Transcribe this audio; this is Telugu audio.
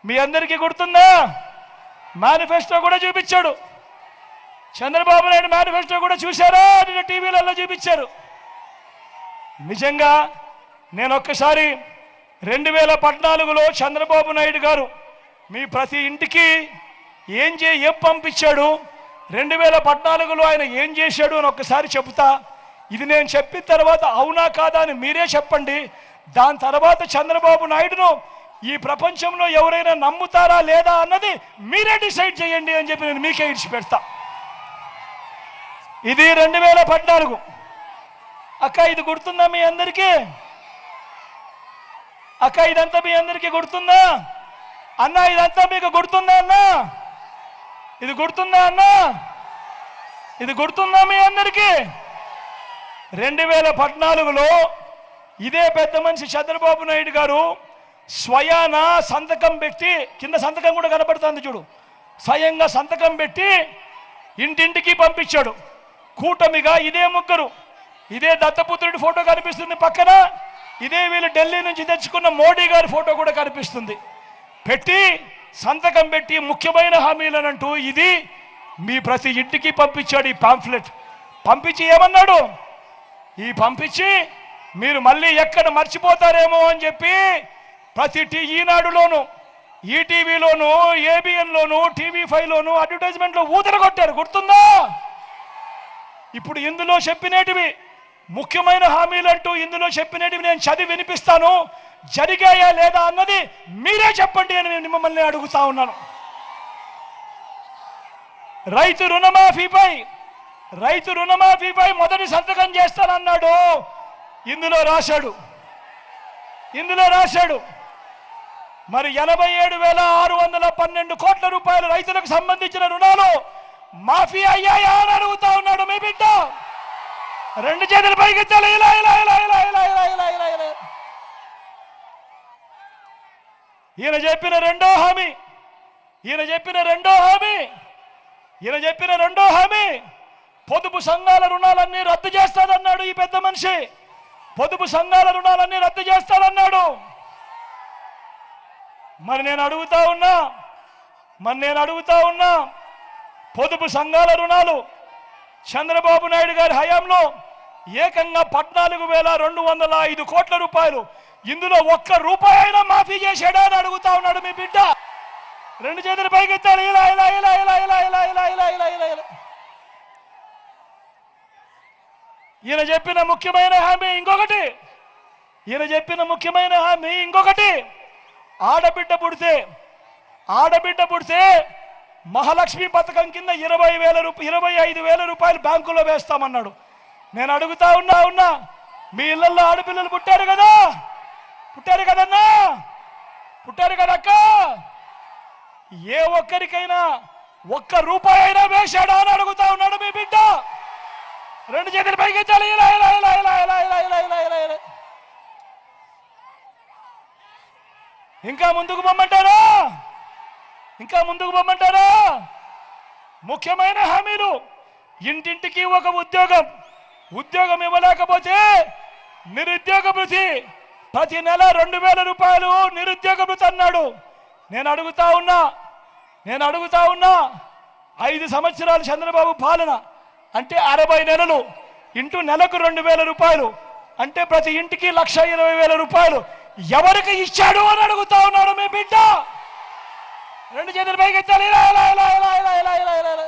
మీ అందరికీ గుర్తుందా? మేనిఫెస్టో కూడా చూపించాడు. చంద్రబాబు నాయుడు మేనిఫెస్టో కూడా చూశారా? నిన్న టీవీలలో చూపించారు. నిజంగా నేను ఒక్కసారి 2014లో చంద్రబాబు నాయుడు గారు మీ ప్రతి ఇంటికి ఏం పంపించాడు, 2014లో ఆయన ఏం చేశాడు అని ఒక్కసారి చెబుతా. ఇది నేను చెప్పిన తర్వాత అవునా కాదా అని మీరే చెప్పండి. దాని తర్వాత చంద్రబాబు నాయుడును ఈ ప్రపంచంలో ఎవరైనా నమ్ముతారా లేదా అన్నది మీరే డిసైడ్ చేయండి అని చెప్పి నేను మీకే ఇడిచిపెడతా. ఇది 2014. అక్క ఇది గుర్తుందా మీ అందరికీ? అక్క ఇదంతా మీ అందరికీ గుర్తుందా? అన్న ఇదంతా మీకు గుర్తుందా? అన్న ఇది గుర్తుందా? అన్న ఇది గుర్తుందా మీ అందరికీ? 2014లో ఇదే పెద్ద మనిషి చంద్రబాబు నాయుడు గారు స్వయాన సంతకం పెట్టి, కింద సంతకం కూడా కనపడుతుంది చూడు, స్వయంగా సంతకం పెట్టి ఇంటింటికి పంపించాడు. కూటమిగా ఇదే ముగ్గురు, ఇదే దత్తపుత్రుడి ఫోటో కనిపిస్తుంది పక్కన, ఇదే వీళ్ళు ఢిల్లీ నుంచి తెచ్చుకున్న మోడీ గారి ఫోటో కూడా కనిపిస్తుంది. పెట్టి సంతకం పెట్టి ముఖ్యమైన హామీలనంటూ ఇది మీ ప్రతి ఇంటికి పంపించాడు. ఈ పాంఫ్లెట్ పంపించి ఏమన్నాడు? ఈ పంపించి మీరు మళ్ళీ ఎక్కడ మర్చిపోతారేమో అని చెప్పి ప్రతి ఈనాడులోను, ఈటీవీలోను, ఏబిఎన్లోను, TV5లోను అడ్వర్టైజ్మెంట్లో ఊదరగొట్టారు. గుర్తుందా? ఇప్పుడు ఇందులో చెప్పినటివి ముఖ్యమైన హామీలంటూ ఇందులో చెప్పినటివి నేను చదివి వినిపిస్తాను. జరిగాయా లేదా అన్నది మీరే చెప్పండి అని నేను మిమ్మల్ని అడుగుతా ఉన్నాను. రైతు రుణమాఫీపై మొదటి సంతకం చేస్తానన్నాడు. ఇందులో రాశాడు. మరి 87,612 కోట్ల రూపాయలు రైతులకు సంబంధించిన రుణాలు మాఫీ అయ్యాయా అని అడుగుతా ఉన్నాడు మీ బిడ్డ. రెండు చేతులు పైకెత్తాలి. ఇలా ఇలా ఇలా ఇలా ఇలా ఇలా ఇలా ఇలా ఇలా ఈయన చెప్పిన రెండో హామీ పొదుపు సంఘాల రుణాలన్నీ రద్దు చేస్తాడన్నాడు ఈ పెద్ద మనిషి. పొదుపు సంఘాల రుణాలన్నీ రద్దు చేస్తాడన్నాడు. మరి నేను అడుగుతా ఉన్నా పొదుపు సంఘాల రుణాలు చంద్రబాబు నాయుడు గారి హయాంలో ఏకంగా 14,205 కోట్ల రూపాయలు, ఇందులో ఒక్క రూపాయి అయినా మాఫీ చేశాడా అని అడుగుతా ఉన్నాడు మీ బిడ్డ. రెండు చేతులు పైకెత్తాడు. ఇలా ఇలా ఇలా ఇలా ఇలా ఇలా ఇలా ఇలా ఇలా ఇలా ఇలా ఈయన చెప్పిన ముఖ్యమైన హామీ ఇంకొకటి, ఆడబిడ్డ పుడితే మహాలక్ష్మి పథకం కింద 25,000 రూపాయలు బ్యాంకులో వేస్తామన్నాడు. నేను అడుగుతా ఉన్నా మీ ఇళ్లలో ఆడపిల్లలు పుట్టారు కదక్క, ఏ ఒక్కరికైనా ఒక్క రూపాయి అయినా వేశాడా అని అడుగుతా ఉన్నాడు మీ బిడ్డ. రెండు చేతులు పైకెత్తాలి. ఇలా ఇలా ఇలా ఇలా ఇలా ఇలా ఇలా ఇలా ఇలా ఇలా ఇంకా ముందుకు పొమ్మంటారా? ముఖ్యమైన హామీలు, ఇంటింటికి ఒక ఉద్యోగం ఇవ్వలేకపోతే నిరుద్యోగ భృతి, ప్రతి నెల 2,000 రూపాయలు నిరుద్యోగ భృతి అన్నాడు. నేను అడుగుతా ఉన్నా 5 సంవత్సరాలు చంద్రబాబు పాలన అంటే 60 నెలలు ఇంటూ నెలకు 2,000 రూపాయలు అంటే ప్రతి ఇంటికి 1,20,000 రూపాయలు ఎవరికి ఇచ్చాడు అని అడుగుతా ఉన్నాడు మీ బిడ్డ. రెండు చేతులు పైకెత్తాలి. ఇలా ఇలా ఇలా ఇలా ఇలా ఇలా ఇలా ఇలా